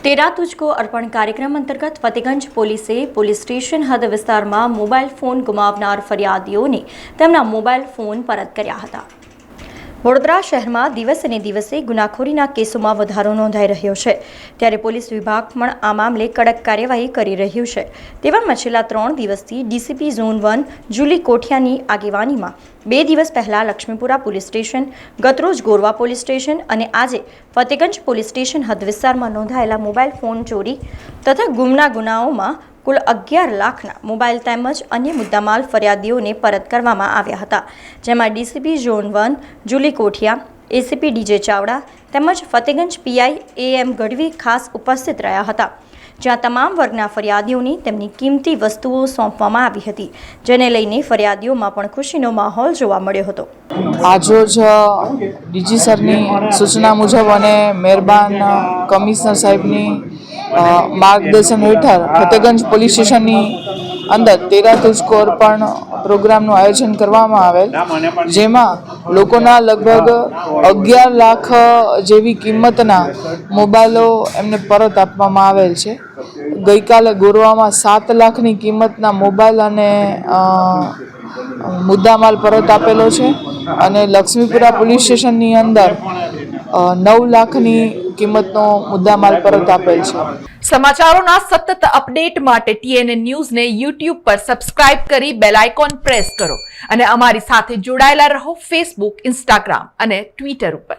तेरा तुझको अर्पण कार्यक्रम अंतर्गत फतेगंज પોલીસ સ્ટેશન હદ વિસ્તારમાં મોબાઈલ ફોન ગુમાવનાર ફરિયાદીઓને તેમના મોબાઈલ ફોન પરત કર્યા હતા। વડોદરા શહેરમાં દિવસે ને દિવસે ગુનાખોરીના કેસોમાં વધારો નોંધાઈ રહ્યો છે, ત્યારે પોલીસ વિભાગ પણ આ મામલે કડક કાર્યવાહી કરી રહ્યું છે। તેવામાં છેલ્લા 3 દિવસથી ડીસીપી ઝોન 1 જુલી કોઠિયાની આગેવાનીમાં 2 દિવસ પહેલા લક્ષ્મીપુરા પોલીસ સ્ટેશન, ગતરોજ ગોરવા પોલીસ સ્ટેશન અને આજે ફતેગંજ પોલીસ સ્ટેશન હદ વિસ્તારમાં નોંધાયેલા મોબાઈલ ફોન ચોરી તથા ગુમના ગુનાઓમાં કુલ 11 લાખના મોબાઈલ તેમજ અન્ય મુદ્દામાલ ફરિયાદીઓને પરત કરવામાં આવ્યા હતા, જેમાં DCP zone 1 Julie Kothiya, ACP DJ Chavda તેમજ ફતેગંજ પીઆઈ એએમ ગઢવી ખાસ ઉપસ્થિત રહ્યા હતા, જ્યાં તમામ વર્ગના ફરિયાદીઓની તેમની કિંમતી વસ્તુઓ સોંપવામાં આવી હતી, જેને લઈને ફરિયાદીઓમાં પણ ખુશીનો માહોલ જોવા મળ્યો હતો। આજરોજ ડીજી સરની સૂચના મુજબ અને મહેરબાન કમિશનર સાહેબની માર્ગદર્શન હેઠળ ફતેગંજ પોલીસ સ્ટેશનની અંદર તેરા તુझको અર્પણ પ્રોગ્રામનું આયોજન કરવામાં આવેલ, જેમાં લોકોના લગભગ 11 લાખ જેવી કિંમતના મોબાઈલો એમને પરત આપવામાં આવેલ છે। ગઈકાલે ગોરવામાં 7 લાખની કિંમતના મોબાઈલ અને મુદ્દામાલ પરત આપેલો છે અને લક્ષ્મીપુરા પોલીસ સ્ટેશનની અંદર 9 લાખની કિંમતનો મુદ્દામાલ પરત આપેલ છે। સમાચારોના સતત અપડેટ માટે TNN ન્યૂઝને YouTube પર સબસ્ક્રાઇબ કરી બેલ આઇકોન પ્રેસ કરો અને અમારી સાથે જોડાયેલા રહો Facebook, Instagram અને Twitter ઉપર।